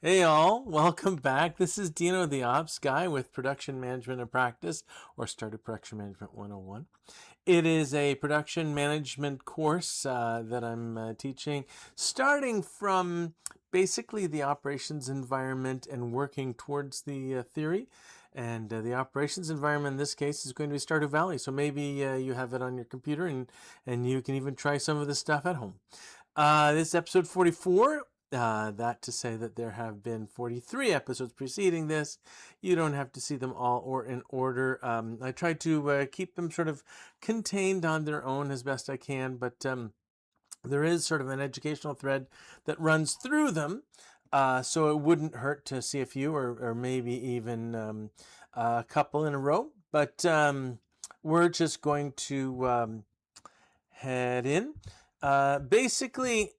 Hey all, welcome back. This is Dino the Ops Guy with Production Management and Practice, or Stardew Production Management 101. It is a production management course that I'm teaching, starting from basically the operations environment and working towards the theory. And the operations environment in this case is going to be Stardew Valley. So maybe you have it on your computer and you can even try some of this stuff at home. This is episode 44. That to say that there have been 43 episodes preceding this. You don't have to see them all or in order. I try to keep them sort of contained on their own as best I can, but there is sort of an educational thread that runs through them. So it wouldn't hurt to see a few or maybe even a couple in a row. But we're just going to head in. Basically,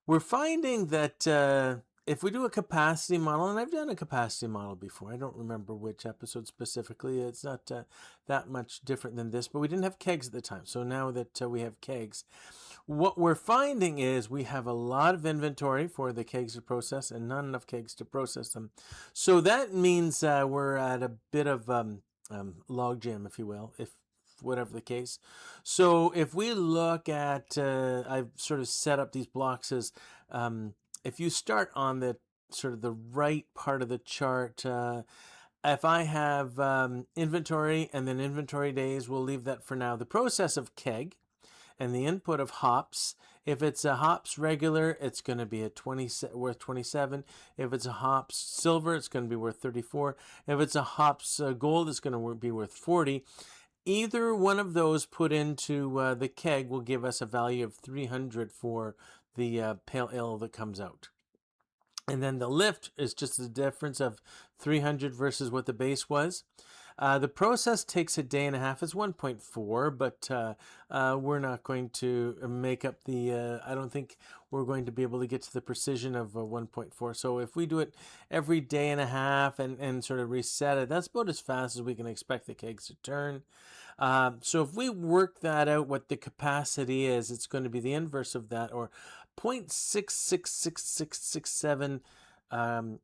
we're finding that if we do a capacity model, and I've done a capacity model before, I don't remember which episode specifically, it's not that much different than this, but we didn't have kegs at the time. So now that we have kegs, what we're finding is we have a lot of inventory for the kegs to process and not enough kegs to process them. So that means we're at a bit of log jam, if you will, if whatever the case. So if we look at, I've sort of set up these blocks as, if you start on the sort of the right part of the chart, if I have inventory and then inventory days, we'll leave that for now. The process of keg and the input of hops. If it's a hops regular, it's going to be worth 27. If it's a hops silver, it's going to be worth 34. If it's a hops gold, it's going to be worth 40. Either one of those put into the keg will give us a value of 300 for the pale ale that comes out. And then the lift is just the difference of 300 versus what the base was. The process takes a day and a half. It's 1.4, but we're not going to make up the, I don't think we're going to be able to get to the precision of 1.4. So if we do it every day and a half and sort of reset it, that's about as fast as we can expect the kegs to turn. So if we work that out, what the capacity is, it's going to be the inverse of that, or 0.666667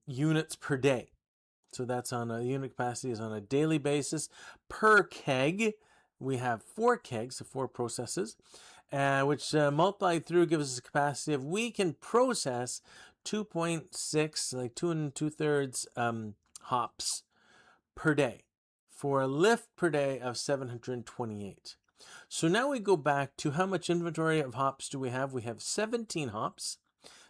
units per day. So that's on a unit capacity is on a daily basis per keg. We have 4 kegs, so 4 processes, which multiplied through gives us a capacity of we can process 2.6, like 2 2/3 hops per day for a lift per day of 728. So now we go back to how much inventory of hops do we have? We have 17 hops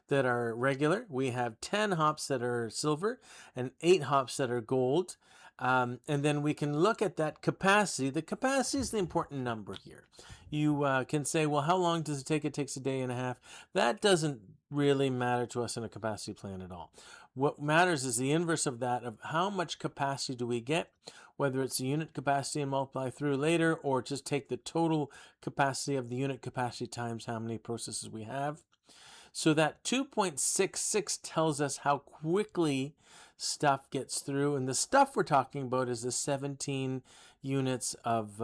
that are regular. We have 10 hops that are silver and 8 hops that are gold. And then we can look at that capacity. The capacity is the important number here. You can say, well, how long does it take? It takes a day and a half. That doesn't really matter to us in a capacity plan at all. What matters is the inverse of that, of how much capacity do we get, whether it's a unit capacity and multiply through later, or just take the total capacity of the unit capacity times how many processes we have. So that 2.66 tells us how quickly stuff gets through. And the stuff we're talking about is the 17 units of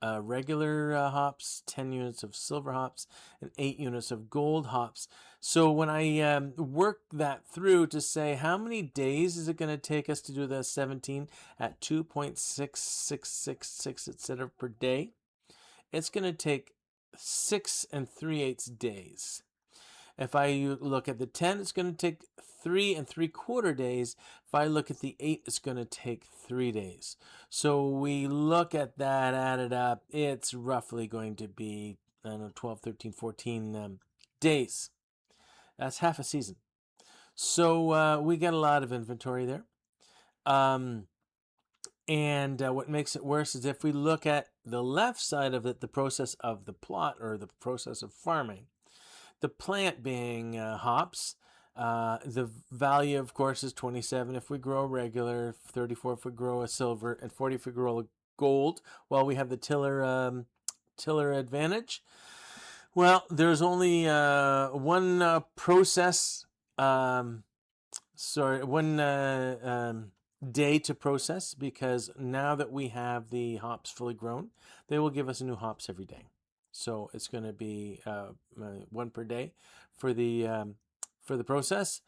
regular hops, 10 units of silver hops, and 8 units of gold hops. So when I work that through to say how many days is it going to take us to do the 17 at 2.6666, etc. per day, it's going to take 6 3/8 days. If I look at the 10, it's going to take 3 3/4 days. If I look at the 8, it's going to take 3 days. So we look at that added up, it's roughly going to be, I don't know, 12, 13, 14 days. That's half a season. So we get a lot of inventory there. And what makes it worse is if we look at the left side of it, the process of the plot or the process of farming. The plant being hops. The value, of course, is 27 if we grow regular, 34 if we grow a silver, and 40 if we grow a gold. While we have the tiller advantage. Well, there's only one process. One day to process, because now that we have the hops fully grown, they will give us new hops every day. So it's going to be 1 per day for the for the process.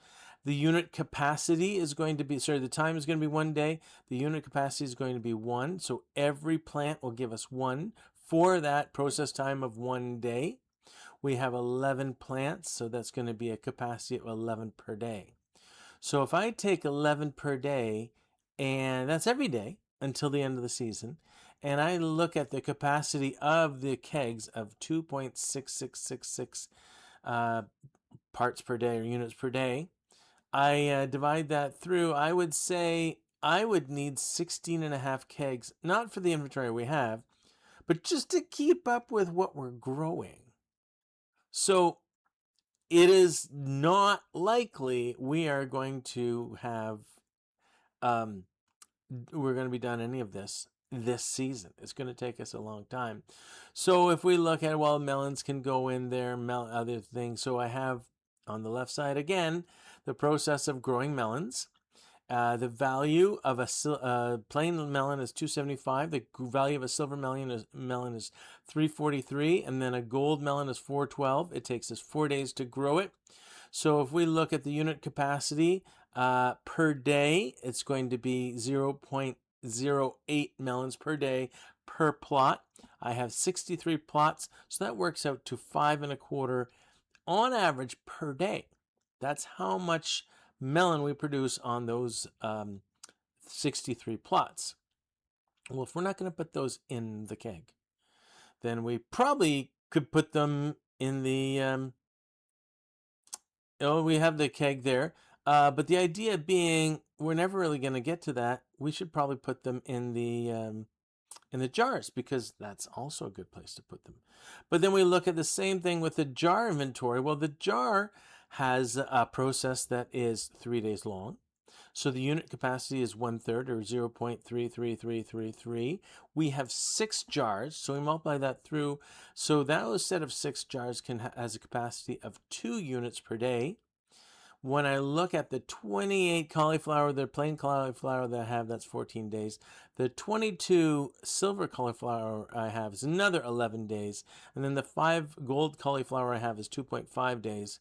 The unit capacity is going to be, the time is going to be 1 day. The unit capacity is going to be 1. So every plant will give us 1 for that process time of 1 day. We have 11 plants, so that's going to be a capacity of 11 per day. So if I take 11 per day, and that's every day until the end of the season, and I look at the capacity of the kegs of 2.6666 parts per day or units per day, I divide that through, I would say I would need 16 and a half kegs, not for the inventory we have, but just to keep up with what we're growing. So it is not likely we are going to have, we're going to be done any of this season. It's going to take us a long time. So if we look at, well, melons can go in there, other things. So I have on the left side again, the process of growing melons. The value of a plain melon is 275. The value of a silver melon is 343, and then a gold melon is 412. It takes us 4 days to grow it. So if we look at the unit capacity per day, it's going to be 0.08 melons per day per plot. I have 63 plots, so that works out to 5.25 on average per day. That's how much melon we produce on those 63 plots. Well, if we're not going to put those in the keg, then we probably could put them in the we have the keg there, but the idea being we're never really going to get to that. We should probably put them in the jars, because that's also a good place to put them. But then we look at the same thing with the jar inventory. Well, the jar has a process that is 3 days long. So the unit capacity is 1/3 or 0.33333. We have 6 jars, so we multiply that through. So that set of 6 jars has a capacity of 2 units per day. When I look at the 28 cauliflower, the plain cauliflower that I have, that's 14 days. The 22 silver cauliflower I have is another 11 days. And then the 5 gold cauliflower I have is 2.5 days.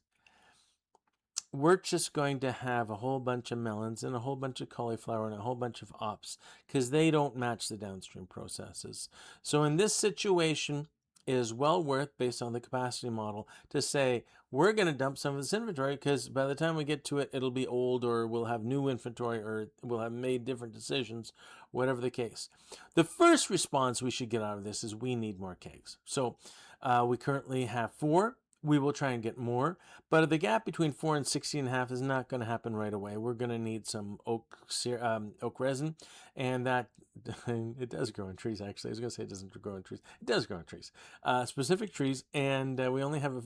We're just going to have a whole bunch of melons and a whole bunch of cauliflower and a whole bunch of ops, because they don't match the downstream processes. So in this situation, it is well worth, based on the capacity model, to say we're going to dump some of this inventory, because by the time we get to it, it'll be old, or we'll have new inventory, or we'll have made different decisions, whatever the case. The first response we should get out of this is we need more kegs. So we currently have 4. We will try and get more, but the gap between 4 and 16.5 is not going to happen right away. We're going to need some oak resin, and that it does grow in trees. Actually, I was going to say it doesn't grow in trees. It does grow in trees, specific trees, and we only have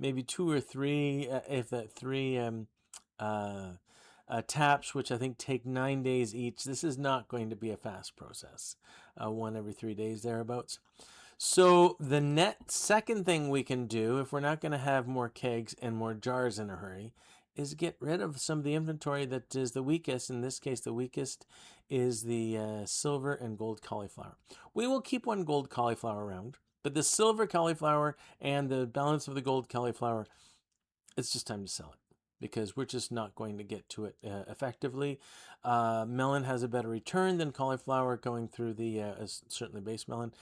maybe 2 or 3, if that 3 taps, which I think take 9 days each. This is not going to be a fast process. 1 every 3 days thereabouts. So the second thing we can do, if we're not going to have more kegs and more jars in a hurry, is get rid of some of the inventory that is the weakest. In this case, the weakest is the silver and gold cauliflower. We will keep 1 gold cauliflower around, but the silver cauliflower and the balance of the gold cauliflower, it's just time to sell it, because we're just not going to get to it effectively. Melon has a better return than cauliflower going through the, certainly base melon,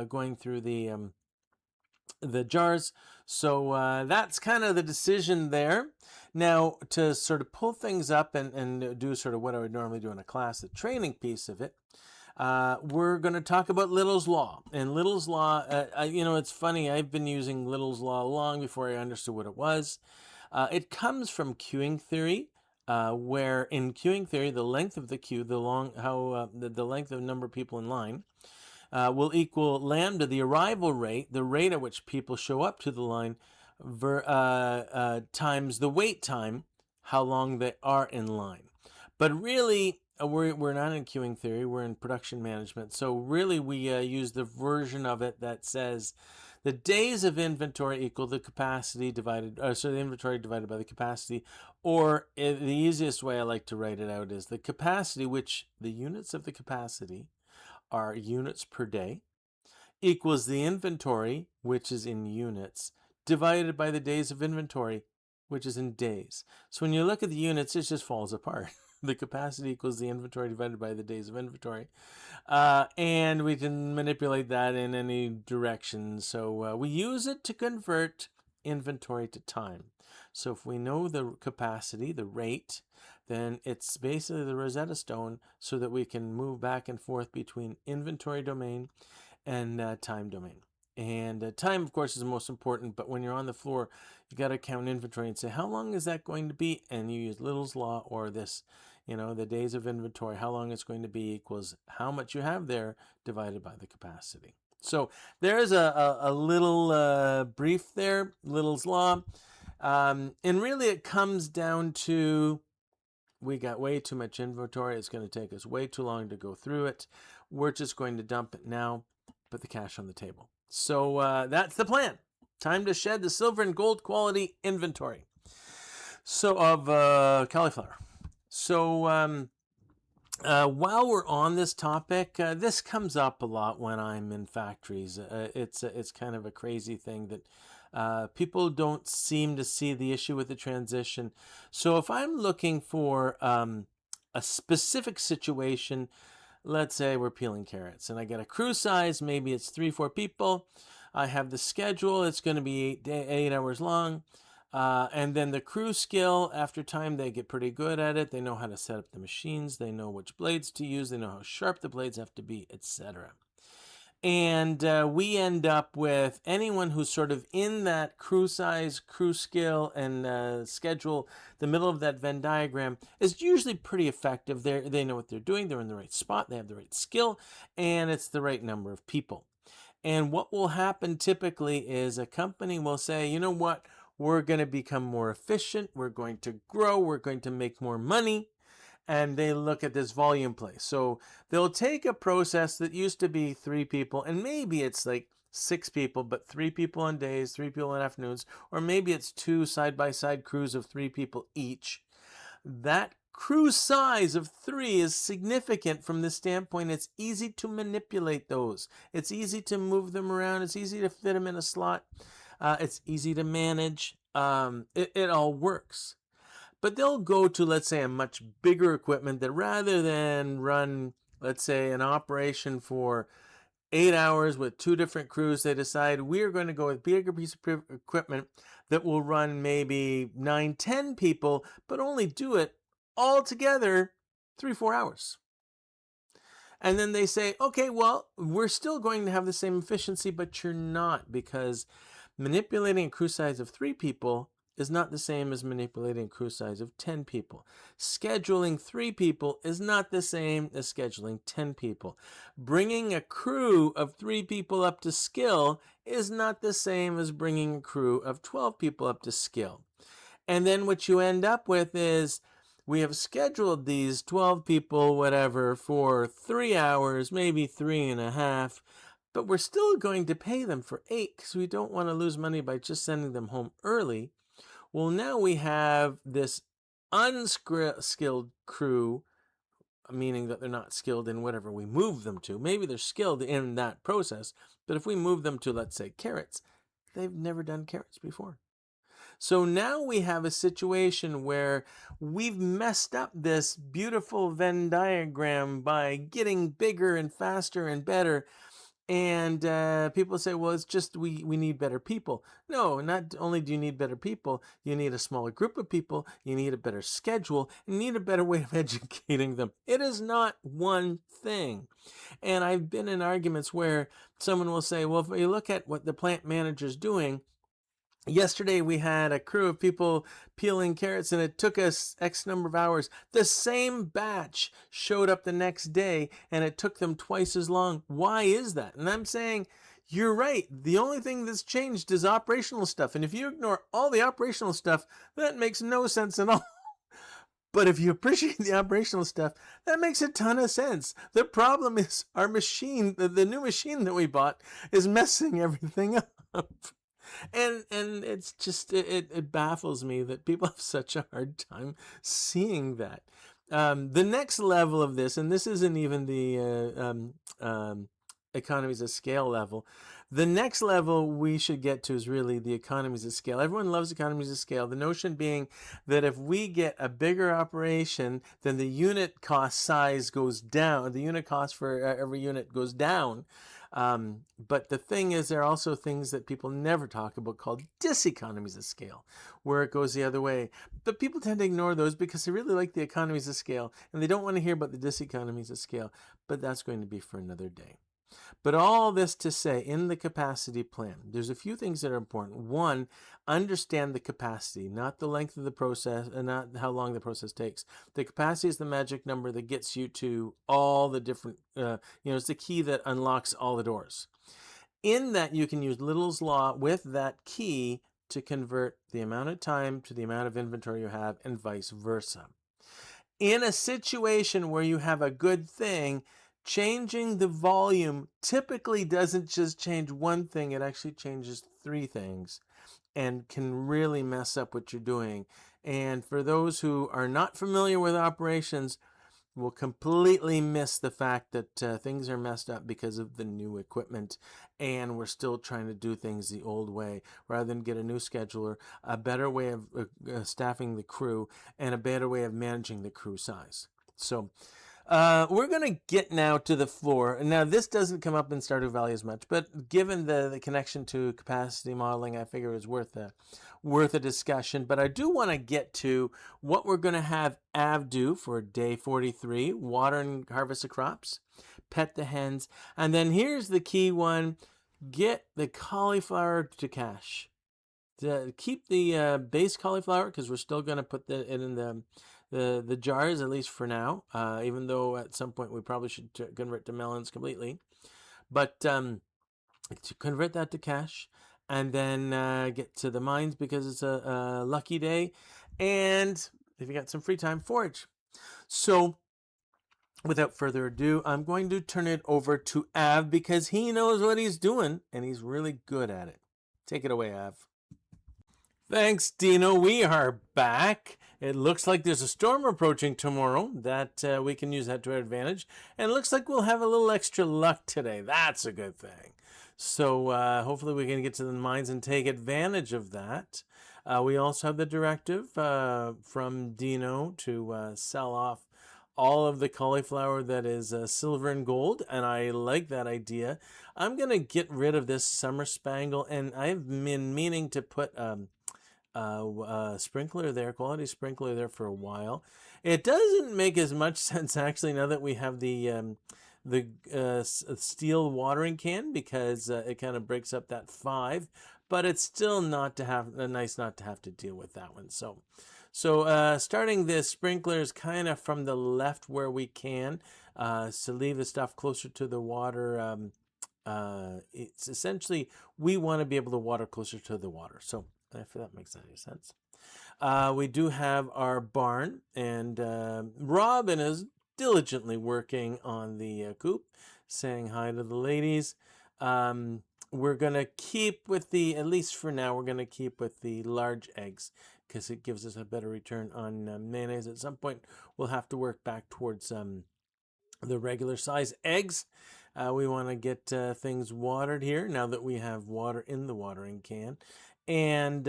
going through the jars. So that's kind of the decision there. Now, to sort of pull things up and do sort of what I would normally do in a class, the training piece of it, we're going to talk about Little's Law. And Little's Law, it's funny, I've been using Little's Law long before I understood what it was. It comes from queuing theory, where in queuing theory, the length of the queue, the length of number of people in line, will equal lambda, the arrival rate, the rate at which people show up to the line, times the wait time, how long they are in line. But really, we're not in queuing theory, we're in production management. So really, we use the version of it that says the days of inventory equal the capacity divided, the inventory divided by the capacity. Or the easiest way I like to write it out is the capacity, which the units of the capacity are units per day, equals the inventory, which is in units, divided by the days of inventory, which is in days. So when you look at the units, it just falls apart. The capacity equals the inventory divided by the days of inventory. And we can manipulate that in any direction. So we use it to convert inventory to time. So if we know the capacity, the rate, then it's basically the Rosetta Stone so that we can move back and forth between inventory domain and time domain. And time, of course, is the most important, but when you're on the floor, you got to count inventory and say, how long is that going to be? And you use Little's Law or this, the days of inventory, how long it's going to be equals how much you have there divided by the capacity. So there's a little brief there, Little's Law. And really it comes down to, we got way too much inventory. It's going to take us way too long to go through it. We're just going to dump it now, put the cash on the table. So that's the plan. Time to shed the silver and gold quality inventory. So of cauliflower. So while we're on this topic, this comes up a lot when I'm in factories. It's kind of a crazy thing that people don't seem to see the issue with the transition. So if I'm looking for a specific situation, let's say we're peeling carrots and I get a crew size, maybe it's 3-4 people. I have the schedule, it's going to be 8 hours long. And then the crew skill, after time, they get pretty good at it. They know how to set up the machines. They know which blades to use. They know how sharp the blades have to be, etc. And we end up with anyone who's sort of in that crew size, crew skill, and schedule, the middle of that Venn diagram, is usually pretty effective. They know what they're doing. They're in the right spot. They have the right skill, and it's the right number of people. And what will happen typically is a company will say, you know what? We're going to become more efficient. We're going to grow. We're going to make more money. And they look at this volume play. So they'll take a process that used to be 3 people, and maybe it's like 6 people, but 3 people on days, 3 people on afternoons, or maybe it's 2 side-by-side crews of 3 people each. That crew size of 3 is significant from the standpoint it's easy to manipulate those. It's easy to move them around. It's easy to fit them in a slot. It's easy to manage. It all works. But they'll go to, let's say, a much bigger equipment that rather than run, let's say, an operation for 8 hours with 2 different crews, they decide we're going to go with a bigger piece of equipment that will run maybe 9-10 people, but only do it all together 3-4 hours. And then they say, okay, well, we're still going to have the same efficiency, but you're not, because manipulating a crew size of 3 people is not the same as manipulating a crew size of 10 people. Scheduling 3 people is not the same as scheduling 10 people. Bringing a crew of 3 people up to skill is not the same as bringing a crew of 12 people up to skill. And then what you end up with is, we have scheduled these 12 people, whatever, for 3 hours, maybe 3.5, but we're still going to pay them for 8 because we don't want to lose money by just sending them home early. Well, now we have this unskilled crew, meaning that they're not skilled in whatever we move them to. Maybe they're skilled in that process, but if we move them to, let's say, carrots, they've never done carrots before. So now we have a situation where we've messed up this beautiful Venn diagram by getting bigger and faster and better. And people say, well, it's just we need better people. No, not only do you need better people, you need a smaller group of people, you need a better schedule, you need a better way of educating them. It is not one thing. And I've been in arguments where someone will say, well, if you look at what the plant manager's doing, yesterday we had a crew of people peeling carrots and it took us X number of hours. The same batch showed up the next day and it took them twice as long. Why is that? And I'm saying, you're right. The only thing that's changed is operational stuff. And if you ignore all the operational stuff, that makes no sense at all. But if you appreciate the operational stuff, that makes a ton of sense. The problem is our machine, the new machine that we bought, is messing everything up. And it's just, it baffles me that people have such a hard time seeing that. The next level of this, and this isn't even the economies of scale level. The next level we should get to is really the economies of scale. Everyone loves economies of scale. The notion being that if we get a bigger operation, then the unit cost size goes down. The unit cost for every unit goes down. But the thing is, there are also things that people never talk about called diseconomies of scale, where it goes the other way. But people tend to ignore those because they really like the economies of scale, and they don't want to hear about the diseconomies of scale. But that's going to be for another day. But all this to say, in the capacity plan, there's a few things that are important. One, understand the capacity, not the length of the process and not how long the process takes. The capacity is the magic number that gets you to all the different, it's the key that unlocks all the doors. In that, you can use Little's Law with that key to convert the amount of time to the amount of inventory you have and vice versa. In a situation where you have a good thing, changing the volume typically doesn't just change one thing, it actually changes three things and can really mess up what you're doing. And for those who are not familiar with operations, will completely miss the fact that things are messed up because of the new equipment, and we're still trying to do things the old way rather than get a new scheduler, a better way of staffing the crew, and a better way of managing the crew size. So we're going to get now to the floor. Now, this doesn't come up in Stardew Valley as much, but given the connection to capacity modeling, I figure it was worth a discussion. But I do want to get to what we're going to have Av do for day 43, water and harvest the crops, pet the hens, and then here's the key one, get the cauliflower to cache. Keep the base cauliflower because we're still going to put it in the jars, at least for now, even though at some point we probably should convert to melons completely. But to convert that to cash and then get to the mines because it's a lucky day. And if you got some free time, forage. So without further ado, I'm going to turn it over to Av because he knows what he's doing and he's really good at it. Take it away, Av. Thanks, Dino. We are back. It looks like there's a storm approaching tomorrow that we can use that to our advantage. And it looks like we'll have a little extra luck today. That's a good thing. So hopefully we can get to the mines and take advantage of that. We also have the directive from Dino to sell off all of the cauliflower that is silver and gold, and I like that idea. I'm going to get rid of this summer spangle, and I've been meaning to put sprinkler there, quality sprinkler there for a while. It doesn't make as much sense actually now that we have the steel watering can because it kind of breaks up that 5, but it's still nice not to have to deal with that one. So starting the sprinklers kind of from the left where we can, to leave the stuff closer to the water. It's essentially we want to be able to water closer to the water. So if that makes any sense. We do have our barn, and Robin is diligently working on the coop, saying hi to the ladies. We're going to keep with at least for now, we're going to keep with the large eggs because it gives us a better return on mayonnaise. At some point, we'll have to work back towards the regular size eggs. We want to get things watered here now that we have water in the watering can. And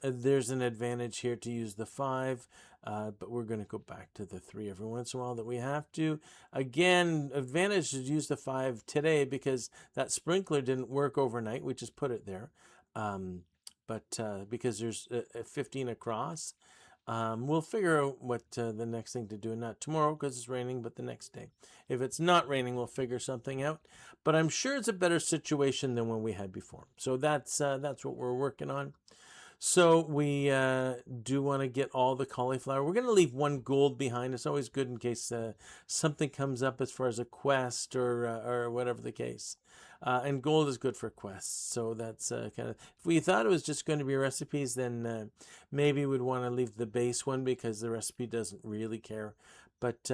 there's an advantage here to use the 5, but we're going to go back to the 3 every once in a while that we have to. Again, advantage to use the 5 today because that sprinkler didn't work overnight. We just put it there. But because there's 15 across, we'll figure out what the next thing to do. Not tomorrow because it's raining, but the next day. If it's not raining, we'll figure something out. But I'm sure it's a better situation than when we had before. So that's what we're working on. So we do want to get all the cauliflower. We're going to leave 1 gold behind. It's always good in case something comes up as far as a quest or whatever the case. And gold is good for quests. So that's kind of, if we thought it was just going to be recipes, then maybe we'd want to leave the base one because the recipe doesn't really care. But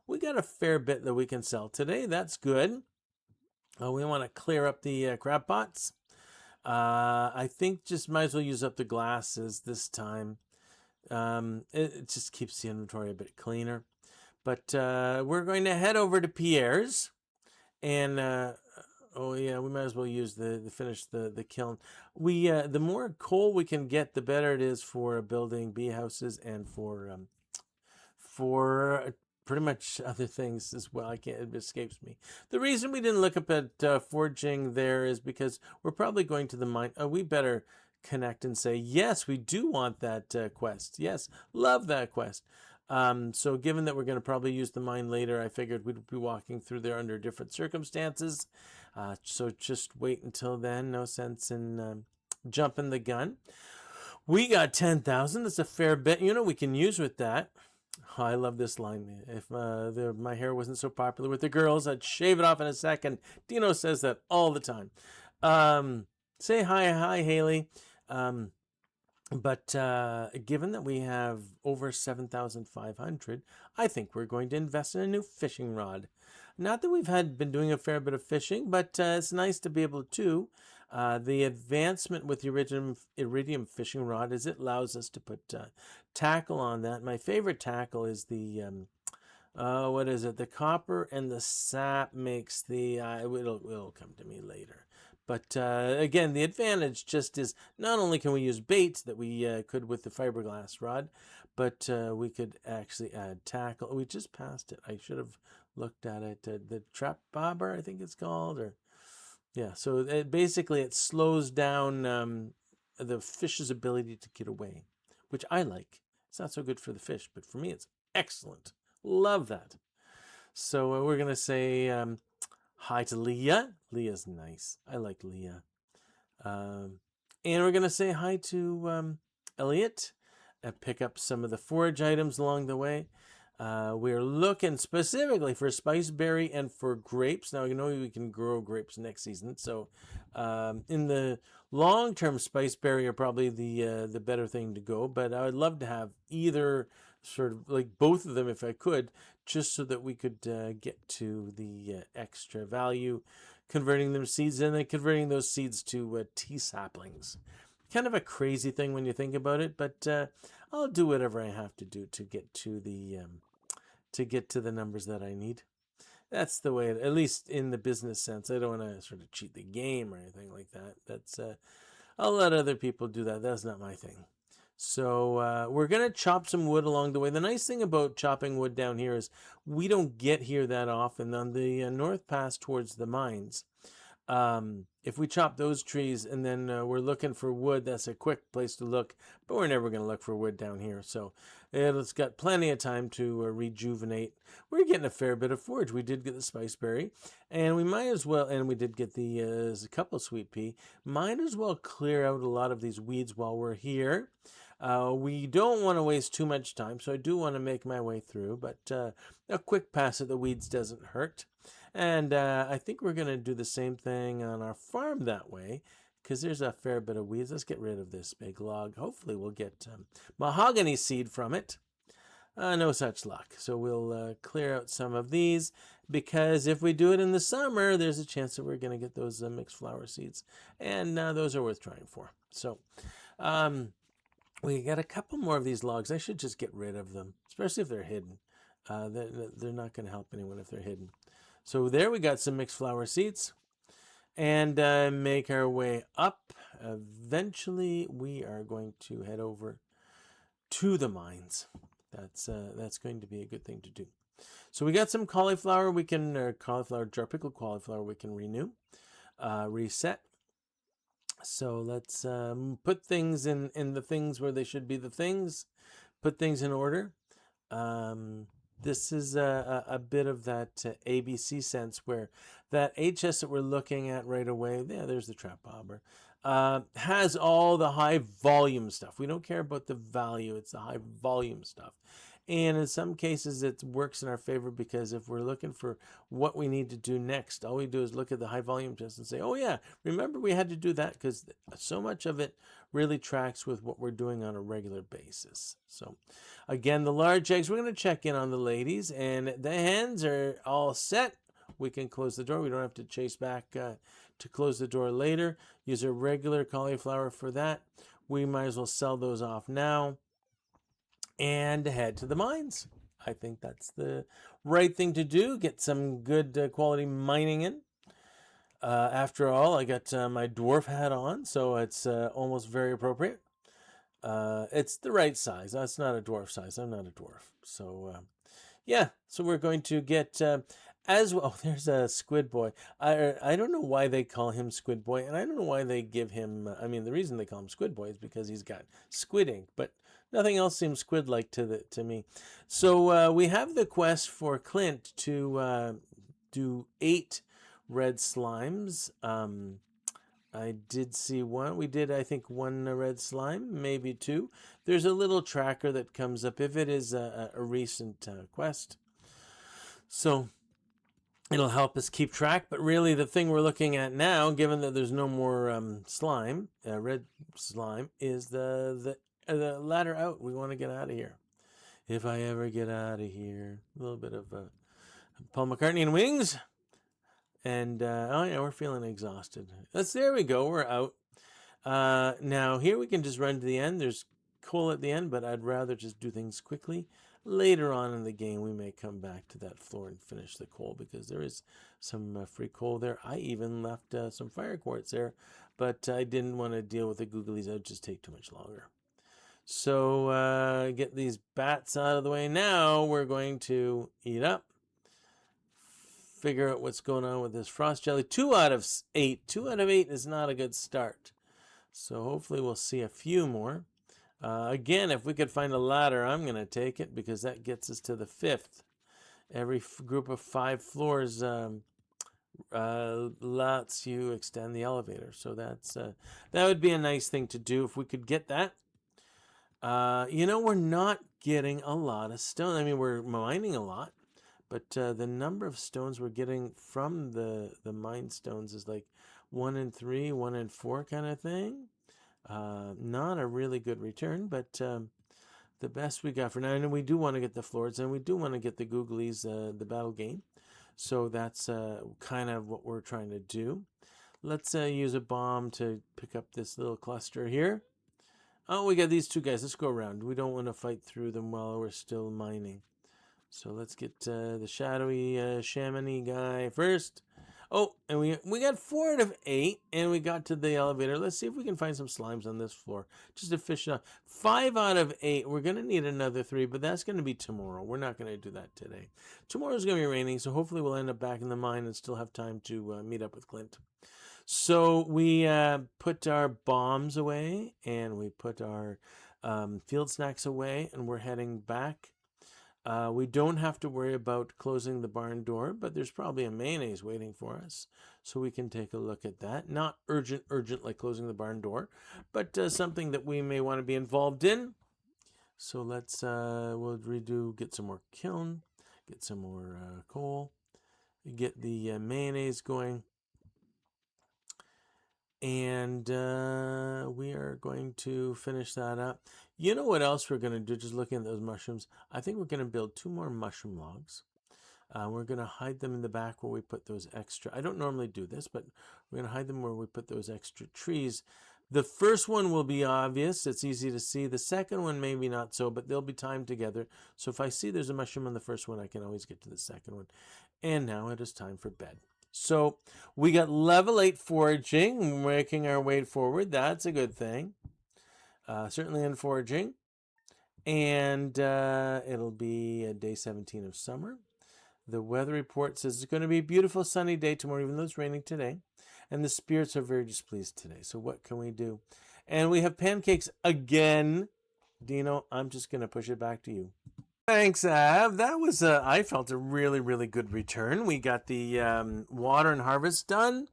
we got a fair bit that we can sell today. That's good. We want to clear up the crab pots. I think just might as well use up the glasses this time. It just keeps the inventory a bit cleaner. But we're going to head over to Pierre's. And oh yeah, we might as well use the finish the kiln. We the more coal we can get, the better it is for building bee houses and for pretty much other things as well. It escapes me. The reason we didn't look up at forging there is because we're probably going to the mine. Oh, we better connect and say, yes, we do want that quest. Yes, love that quest. So given that we're going to probably use the mine later, I figured we'd be walking through there under different circumstances. So just wait until then. No sense in jumping the gun. We got 10,000. That's a fair bit. You know, we can use with that. Oh, I love this line. If my hair wasn't so popular with the girls, I'd shave it off in a second. Dino says that all the time. Say hi, Haley. But given that we have over 7,500, I think we're going to invest in a new fishing rod. Not that we've been doing a fair bit of fishing, but it's nice to be able to. The advancement with the iridium fishing rod is it allows us to put tackle on that. My favorite tackle is the what is it? The copper and the sap makes the. It'll come to me later. But again, the advantage just is not only can we use bait that we could with the fiberglass rod, but we could actually add tackle. We just passed it. I should have looked at it. The trap bobber, I think it's called, or yeah. So basically, it slows down the fish's ability to get away, which I like. It's not so good for the fish, but for me, it's excellent. Love that. So we're gonna say. Hi to Leah. Leah's nice. I like Leah. And we're going to say hi to Elliot and pick up some of the forage items along the way. We're looking specifically for spiceberry and for grapes. Now, you know we can grow grapes next season. So in the long term, spiceberry are probably the better thing to go. But I would love to have either sort of like both of them if I could, just so that we could get to the extra value, converting them seeds and then converting those seeds to tea saplings. Kind of a crazy thing when you think about it, but I'll do whatever I have to do to get to the numbers that I need. That's the way, at least in the business sense. I don't want to sort of cheat the game or anything like that. That's I'll let other people do that. That's not my thing. So we're going to chop some wood along the way. The nice thing about chopping wood down here is we don't get here that often. On the north pass towards the mines, if we chop those trees and then we're looking for wood, that's a quick place to look. But we're never going to look for wood down here. So it's got plenty of time to rejuvenate. We're getting a fair bit of forage. We did get the spiceberry, and we might as well, and we did get a couple sweet pea. Might as well clear out a lot of these weeds while we're here. We don't want to waste too much time, so I do want to make my way through, but a quick pass at the weeds doesn't hurt. And I think we're going to do the same thing on our farm that way, because there's a fair bit of weeds. Let's get rid of this big log. Hopefully we'll get mahogany seed from it. No such luck. So we'll clear out some of these, because if we do it in the summer, there's a chance that we're going to get those mixed flower seeds, and those are worth trying for. So we got a couple more of these logs. I should just get rid of them, especially if they're hidden. They're not going to help anyone if they're hidden. So there we got some mixed flower seeds, and make our way up. Eventually, we are going to head over to the mines. That's going to be a good thing to do. So we got some cauliflower. We can jar pickled cauliflower. We can renew, reset. So let's put things in the things where they should be the things. Put things in order. This is a bit of that ABC sense where that HS that we're looking at right away, yeah, there's the trap bobber, has all the high volume stuff. We don't care about the value, it's the high volume stuff. And in some cases, it works in our favor, because if we're looking for what we need to do next, all we do is look at the high volume test and say, oh yeah, remember we had to do that, because so much of it really tracks with what we're doing on a regular basis. So again, the large eggs, we're going to check in on the ladies, and the hens are all set. We can close the door. We don't have to chase back to close the door later. Use a regular cauliflower for that. We might as well sell those off now and head to the mines. I think that's the right thing to do. Get some good quality mining in. After all, I got my dwarf hat on, so it's almost very appropriate. It's the right size. That's not a dwarf size. I'm not a dwarf. So, yeah. So we're going to get as well. Oh, there's a Squid Boy. I don't know why they call him Squid Boy, and I don't know why they give him. I mean, the reason they call him Squid Boy is because he's got squid ink, but nothing else seems squid-like to me. So we have the quest for Clint to do 8 red slimes. I did see one. We did, I think, 1 red slime, maybe 2. There's a little tracker that comes up if it is a recent quest. So it'll help us keep track. But really, the thing we're looking at now, given that there's no more slime, red slime, is the ladder out. We want to get out of here. If I ever get out of here. A little bit of Paul McCartney and Wings. And, oh yeah, we're feeling exhausted. There we go, we're out. Now, here we can just run to the end. There's coal at the end, but I'd rather just do things quickly. Later on in the game, we may come back to that floor and finish the coal, because there is some free coal there. I even left some fire quartz there, but I didn't want to deal with the googlies. It would just take too much longer. So, get these bats out of the way. Now, we're going to eat up. Figure out what's going on with this frost jelly. 2 out of 8. 2 out of 8 is not a good start. So hopefully we'll see a few more. Again, if we could find a ladder, I'm going to take it, because that gets us to the 5th. Every group of 5 floors lets you extend the elevator. So that would be a nice thing to do if we could get that. We're not getting a lot of stone. I mean, we're mining a lot. But the number of stones we're getting from the mine stones is like 1 in 3, 1 in 4 kind of thing. Not a really good return, but the best we got for now. And we do want to get the floors, and we do want to get the googlies, the battle game. So that's kind of what we're trying to do. Let's use a bomb to pick up this little cluster here. Oh, we got these 2 guys. Let's go around. We don't want to fight through them while we're still mining. So let's get the shadowy shamany guy first. Oh, and we got 4 out of 8, and we got to the elevator. Let's see if we can find some slimes on this floor, just to fish it out. 5 out of 8. We're going to need another 3, but that's going to be tomorrow. We're not going to do that today. Tomorrow's going to be raining, so hopefully we'll end up back in the mine and still have time to meet up with Clint. So we put our bombs away, and we put our field snacks away, and we're heading back. We don't have to worry about closing the barn door, but there's probably a mayonnaise waiting for us, so we can take a look at that. Not urgent like closing the barn door, but something that we may want to be involved in. So let's we'll get some more kiln, get some more coal, get the mayonnaise going. And we are going to finish that up. You know what else we're going to do, just looking at those mushrooms? I think we're going to build 2 more mushroom logs. We're going to hide them in the back where we put those extra. I don't normally do this, but we're going to hide them where we put those extra trees. The first one will be obvious. It's easy to see. The second one, maybe not so, but they'll be timed together. So if I see there's a mushroom on the first one, I can always get to the second one. And now it is time for bed. So we got level 8 foraging, making our way forward. That's a good thing. Certainly in foraging. And it'll be day 17 of summer. The weather report says it's going to be a beautiful sunny day tomorrow, even though it's raining today. And the spirits are very displeased today. So what can we do? And we have pancakes again. Dino, I'm just going to push it back to you. Thanks, Av. That was, I felt, a really, really good return. We got the water and harvest done.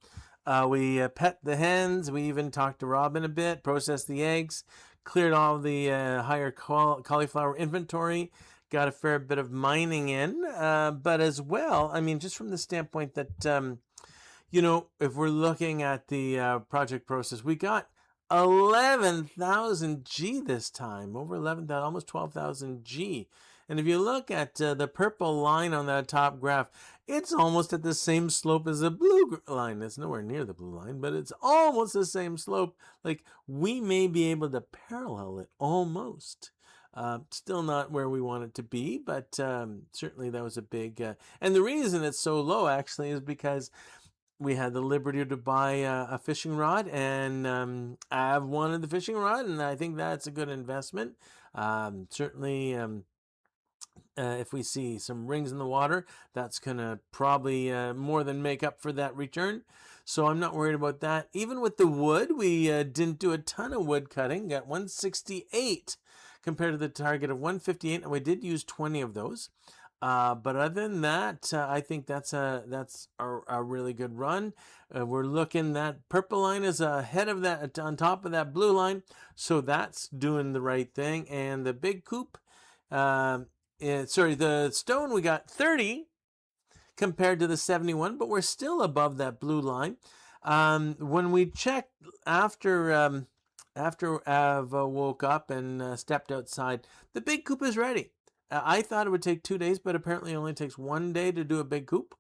We pet the hens. We even talked to Robin a bit, processed the eggs, cleared all the higher cauliflower inventory, got a fair bit of mining in. But as well, I mean, just from the standpoint that, if we're looking at the project process, we got 11,000 G this time, over 11,000, almost 12,000 G. And if you look at the purple line on that top graph, it's almost at the same slope as the blue line. It's nowhere near the blue line, but it's almost the same slope. Like, we may be able to parallel it almost. Still not where we want it to be, but certainly that was a big... and the reason it's so low, actually, is because we had the liberty to buy a fishing rod, and I've wanted the fishing rod, and I think that's a good investment. Certainly... if we see some rings in the water, that's going to probably more than make up for that return. So I'm not worried about that. Even with the wood, we didn't do a ton of wood cutting. Got 168 compared to the target of 158, and we did use 20 of those. But other than that, I think that's a really good run. We're looking, that purple line is ahead of that, on top of that blue line, so that's doing the right thing. And the big coop, the stone, we got 30 compared to the 71, but we're still above that blue line. When we checked after I've woke up and stepped outside, the big coop is ready. I thought it would take 2 days, but apparently it only takes 1 day to do a big coop.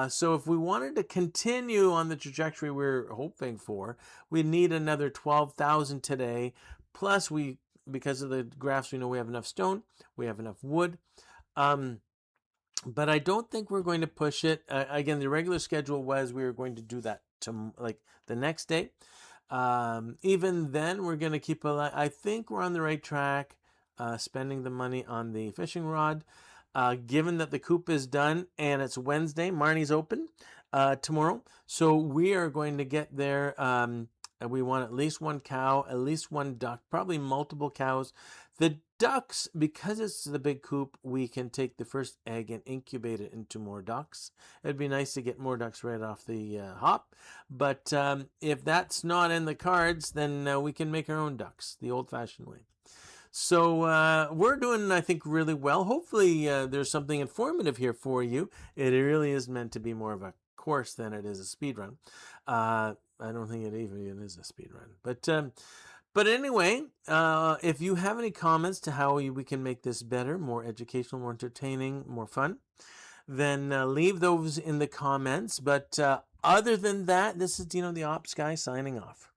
So if we wanted to continue on the trajectory we're hoping for, we need another 12,000 today. Plus, because of the graphs, we know we have enough stone, we have enough wood. But I don't think we're going to push it. Again, the regular schedule was we were going to do that the next day. Even then, we're going to keep I think we're on the right track, spending the money on the fishing rod. Given that the coop is done and it's Wednesday, Marnie's open tomorrow. So we are going to get there. We want at least 1 cow, at least 1 duck, probably multiple cows. The ducks, because it's the big coop, we can take the first egg and incubate it into more ducks. It'd be nice to get more ducks right off the hop. But if that's not in the cards, then we can make our own ducks the old-fashioned way. So we're doing, I think, really well. Hopefully there's something informative here for you. It really is meant to be more of a course than it is a speed run. I don't think it even is a speed run. But anyway, if you have any comments to how we can make this better, more educational, more entertaining, more fun, then leave those in the comments. But other than that, this is Dino the Ops Guy signing off.